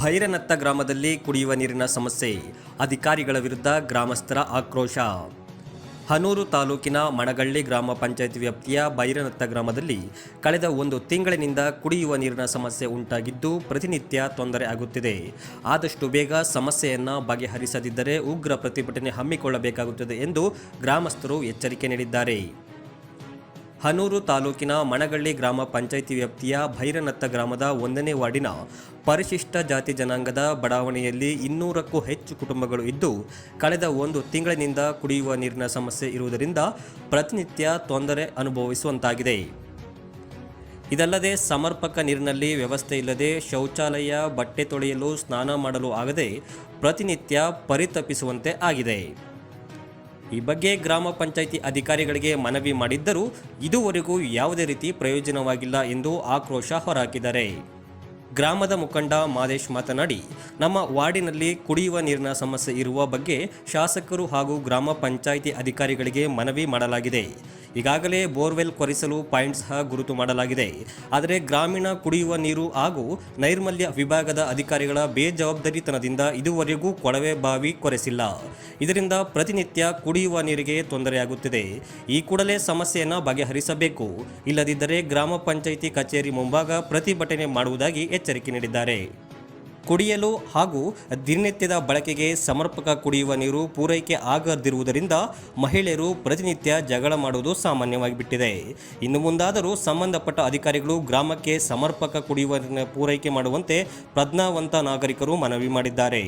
ಭೈರನತ್ತ ಗ್ರಾಮದಲ್ಲಿ ಕುಡಿಯುವ ನೀರಿನ ಸಮಸ್ಯೆ, ಅಧಿಕಾರಿಗಳ ವಿರುದ್ಧ ಗ್ರಾಮಸ್ಥರ ಆಕ್ರೋಶ. ಹನೂರು ತಾಲೂಕಿನ ಮಣಗಳ್ಳಿ ಗ್ರಾಮ ಪಂಚಾಯತ್ ವ್ಯಾಪ್ತಿಯ ಭೈರನತ್ತ ಗ್ರಾಮದಲ್ಲಿ ಕಳೆದ 1 ತಿಂಗಳಿನಿಂದ ಕುಡಿಯುವ ನೀರಿನ ಸಮಸ್ಯೆ ಉಂಟಾಗಿದ್ದು ಪ್ರತಿನಿತ್ಯ ತೊಂದರೆ ಆಗುತ್ತಿದೆ. ಆದಷ್ಟು ಬೇಗ ಸಮಸ್ಯೆಯನ್ನು ಬಗೆಹರಿಸದಿದ್ದರೆ ಉಗ್ರ ಪ್ರತಿಭಟನೆ ಹಮ್ಮಿಕೊಳ್ಳಬೇಕಾಗುತ್ತದೆ ಎಂದು ಗ್ರಾಮಸ್ಥರು ಎಚ್ಚರಿಕೆ ನೀಡಿದ್ದಾರೆ. ಹನೂರು ತಾಲೂಕಿನ ಮಣಗಳ್ಳಿ ಗ್ರಾಮ ಪಂಚಾಯಿತಿ ವ್ಯಾಪ್ತಿಯ ಭೈರನತ್ತ ಗ್ರಾಮದ 1ನೇ ವಾರ್ಡಿನ ಪರಿಶಿಷ್ಟ ಜಾತಿ ಜನಾಂಗದ ಬಡಾವಣೆಯಲ್ಲಿ 200ಕ್ಕೂ ಹೆಚ್ಚು ಕುಟುಂಬಗಳು ಇದ್ದು ಕಳೆದ 1 ತಿಂಗಳಿನಿಂದ ಕುಡಿಯುವ ನೀರಿನ ಸಮಸ್ಯೆ ಇರುವುದರಿಂದ ಪ್ರತಿನಿತ್ಯ ತೊಂದರೆ ಅನುಭವಿಸುವಂತಾಗಿದೆ. ಇದಲ್ಲದೆ ಸಮರ್ಪಕ ನೀರಿನಲ್ಲಿ ವ್ಯವಸ್ಥೆ ಇಲ್ಲದೆ ಶೌಚಾಲಯ, ಬಟ್ಟೆ ತೊಳೆಯಲು, ಸ್ನಾನ ಮಾಡಲು ಆಗದೆ ಪ್ರತಿನಿತ್ಯ ಪರಿತಪಿಸುವಂತೆ ಆಗಿದೆ. ಈ ಬಗ್ಗೆ ಗ್ರಾಮ ಪಂಚಾಯಿತಿ ಅಧಿಕಾರಿಗಳಿಗೆ ಮನವಿ ಮಾಡಿದ್ದರೂ ಇದುವರೆಗೂ ಯಾವುದೇ ರೀತಿ ಪ್ರಯೋಜನವಾಗಿಲ್ಲ ಎಂದು ಆಕ್ರೋಶ ಹೊರಹಾಕಿದ್ದಾರೆ. ಗ್ರಾಮದ ಮುಖಂಡ ಮಾದೇಶ್ ಮಾತನಾಡಿ, ನಮ್ಮ ವಾರ್ಡಿನಲ್ಲಿ ಕುಡಿಯುವ ನೀರಿನ ಸಮಸ್ಯೆ ಇರುವ ಬಗ್ಗೆ ಶಾಸಕರು ಹಾಗೂ ಗ್ರಾಮ ಪಂಚಾಯಿತಿ ಅಧಿಕಾರಿಗಳಿಗೆ ಮನವಿ ಮಾಡಲಾಗಿದೆ. ಈಗಾಗಲೇ ಬೋರ್ವೆಲ್ ಕೊರೆಸಲು ಪಾಯಿಂಟ್ ಸಹ ಗುರುತು ಮಾಡಲಾಗಿದೆ. ಆದರೆ ಗ್ರಾಮೀಣ ಕುಡಿಯುವ ನೀರು ಹಾಗೂ ನೈರ್ಮಲ್ಯ ವಿಭಾಗದ ಅಧಿಕಾರಿಗಳ ಬೇಜವಾಬ್ದಾರಿತನದಿಂದ ಇದುವರೆಗೂ ಕೊಳವೆ ಬಾವಿ ಕೊರೆಸಿಲ್ಲ. ಇದರಿಂದ ಪ್ರತಿನಿತ್ಯ ಕುಡಿಯುವ ನೀರಿಗೆ ತೊಂದರೆಯಾಗುತ್ತಿದೆ. ಈ ಕೂಡಲೇ ಸಮಸ್ಯೆಯನ್ನು ಬಗೆಹರಿಸಬೇಕು. ಇಲ್ಲದಿದ್ದರೆ ಗ್ರಾಮ ಪಂಚಾಯಿತಿ ಕಚೇರಿ ಮುಂಭಾಗ ಪ್ರತಿಭಟನೆ ಮಾಡುವುದಾಗಿ ಎಚ್ಚರಿಕೆ ನೀಡಿದ್ದಾರೆ. ಕುಡಿಯಲು ಹಾಗೂ ದಿನನಿತ್ಯದ ಬಳಕೆಗೆ ಸಮರ್ಪಕ ಕುಡಿಯುವ ನೀರು ಪೂರೈಕೆ ಆಗದಿರುವುದರಿಂದ ಮಹಿಳೆಯರು ಪ್ರತಿನಿತ್ಯ ಜಗಳ ಮಾಡುವುದು ಸಾಮಾನ್ಯವಾಗಿಬಿಟ್ಟಿದೆ. ಇನ್ನು ಮುಂದಾದರೂ ಸಂಬಂಧಪಟ್ಟ ಅಧಿಕಾರಿಗಳು ಗ್ರಾಮಕ್ಕೆ ಸಮರ್ಪಕ ಕುಡಿಯುವ ನೀರಿನ ಪೂರೈಕೆ ಮಾಡುವಂತೆ ಪ್ರಜ್ಞಾವಂತ ನಾಗರಿಕರು ಮನವಿ ಮಾಡಿದ್ದಾರೆ.